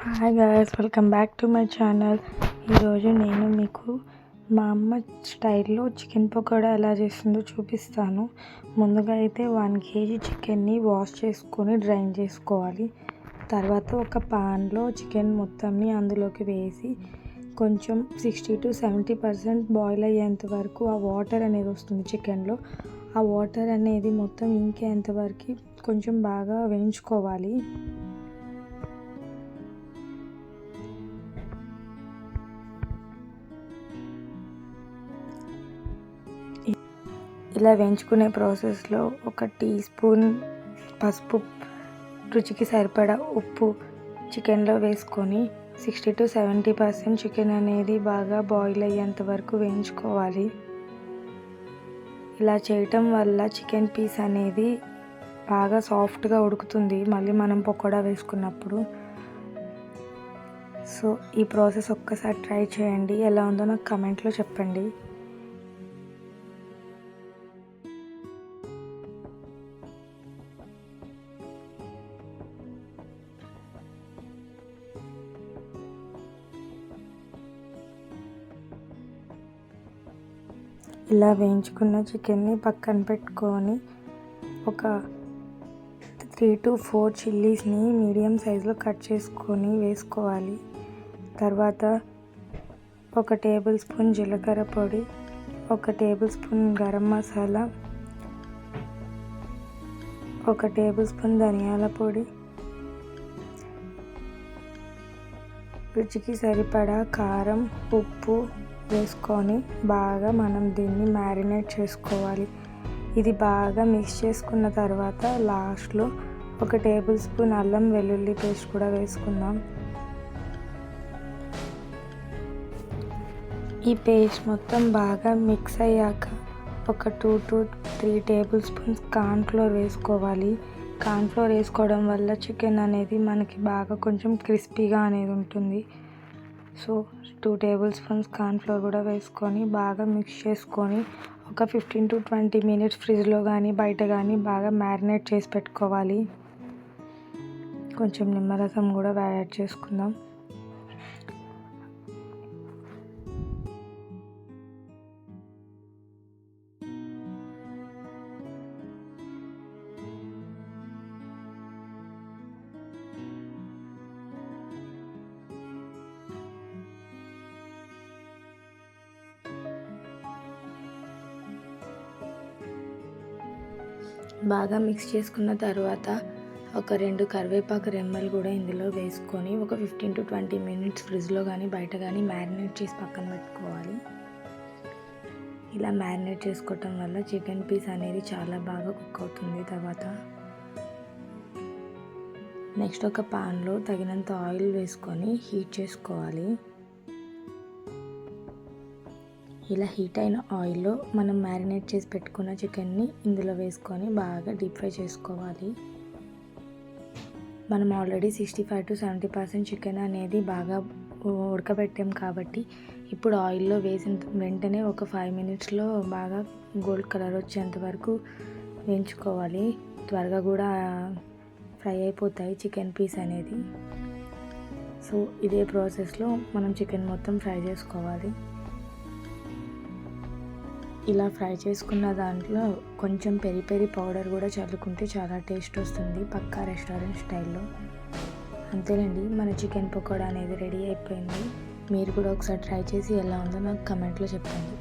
Hi guys, welcome back to my channel. ఈరోజు నేను మీకు మా అమ్మ స్టైల్లో చికెన్ పకోడా ఎలా చేస్తుందో చూపిస్తాను. ముందుగా అయితే 1 kg చికెన్ని వాష్ చేసుకొని డ్రైన్ చేసుకోవాలి. తర్వాత ఒక పాన్లో చికెన్ మొత్తాన్ని అందులోకి వేసి కొంచెం 60 to 70% బాయిల్ అయ్యేంత వరకు ఆ వాటర్ అనేది వస్తుంది చికెన్లో. ఆ వాటర్ అనేది మొత్తం ఇంకేంత వరకు కొంచెం బాగా వేయించుకోవాలి. ఇలా వేయించుకునే ప్రాసెస్లో 1 టీ స్పూన్ పసుపు, రుచికి సరిపడా ఉప్పు చికెన్లో వేసుకొని 60 to 70% చికెన్ అనేది బాగా బాయిల్ అయ్యేంత వరకు వేయించుకోవాలి. ఇలా చేయటం వల్ల చికెన్ పీస్ అనేది బాగా సాఫ్ట్గా ఉడుకుతుంది మళ్ళీ మనం పకోడా వేసుకున్నప్పుడు. సో ఈ ప్రాసెస్ ఒక్కసారి ట్రై చేయండి, ఎలా ఉందో నాకు కమెంట్లో చెప్పండి. ఇలా వేయించుకున్న చికెన్ని పక్కన పెట్టుకొని ఒక 3 to 4 చిల్లీస్ని మీడియం సైజులో కట్ చేసుకొని వేసుకోవాలి. తర్వాత 1 టేబుల్ స్పూన్ జీలకర్ర పొడి, 1 table spoon garam masala, 1 table spoon ధనియాల పొడి, రుచికి సరిపడా కారం, ఉప్పు వేసుకొని బాగా మనం దీన్ని మ్యారినేట్ చేసుకోవాలి. ఇది బాగా మిక్స్ చేసుకున్న తర్వాత లాస్ట్లో 1 టేబుల్ స్పూన్ అల్లం వెల్లుల్లి పేస్ట్ కూడా వేసుకుందాం. ఈ పేస్ట్ మొత్తం బాగా మిక్స్ అయ్యాక ఒక 2 to 3 టేబుల్ స్పూన్స్ కార్న్ఫ్లోర్ వేసుకోవాలి. కార్న్ఫ్లోర్ వేసుకోవడం వల్ల చికెన్ అనేది మనకి బాగా కొంచెం క్రిస్పీగా అనేది ఉంటుంది. సో 2 టేబుల్ స్పూన్స్ కార్న్ఫ్లోర్ కూడా వేసుకొని బాగా మిక్స్ చేసుకొని ఒక 15 to 20 minutes ఫ్రిడ్జ్లో కానీ బయట కానీ బాగా మ్యారినేట్ చేసి పెట్టుకోవాలి. కొంచెం నిమ్మరసం కూడా యాడ్ చేసుకుందాం. బాగా మిక్స్ చేసుకున్న తర్వాత ఒక 2 కరివేపాకు రెమ్మలు కూడా ఇందులో వేసుకొని ఒక 15 to 20 minutes ఫ్రిడ్జ్లో కానీ బయట కానీ మ్యారినేట్ చేసి పక్కన పెట్టుకోవాలి. ఇలా మ్యారినేట్ చేసుకోవటం వల్ల చికెన్ పీస్ అనేది చాలా బాగా కుక్ అవుతుంది. తర్వాత నెక్స్ట్ ఒక పాన్లో తగినంత ఆయిల్ వేసుకొని హీట్ చేసుకోవాలి. ఇలా హీట్ అయిన ఆయిల్లో మనం మ్యారినేట్ చేసి పెట్టుకున్న చికెన్ని ఇందులో వేసుకొని బాగా డీప్ ఫ్రై చేసుకోవాలి. మనం ఆల్రెడీ 65 to 70% చికెన్ అనేది బాగా ఉడకబెట్టాం కాబట్టి ఇప్పుడు ఆయిల్లో వేసిన వెంటనే ఒక 5 minutesలో బాగా గోల్డ్ కలర్ వచ్చేంత వరకు వేయించుకోవాలి. త్వరగా కూడా ఫ్రై అయిపోతాయి చికెన్ పీస్ అనేది. సో ఇదే ప్రాసెస్లో మనం చికెన్ మొత్తం ఫ్రై చేసుకోవాలి. ఇలా ఫ్రై చేసుకున్న దాంట్లో కొంచెం పెరి పెరి పౌడర్ కూడా చల్లుకుంటే చాలా టేస్ట్ వస్తుంది, పక్కా రెస్టారెంట్ స్టైల్లో. అంతేనండి, మన చికెన్ పకోడా అనేది రెడీ అయిపోయింది. మీరు కూడా ఒకసారి ట్రై చేసి ఎలా ఉందో నాకు కమెంట్లో చెప్పండి.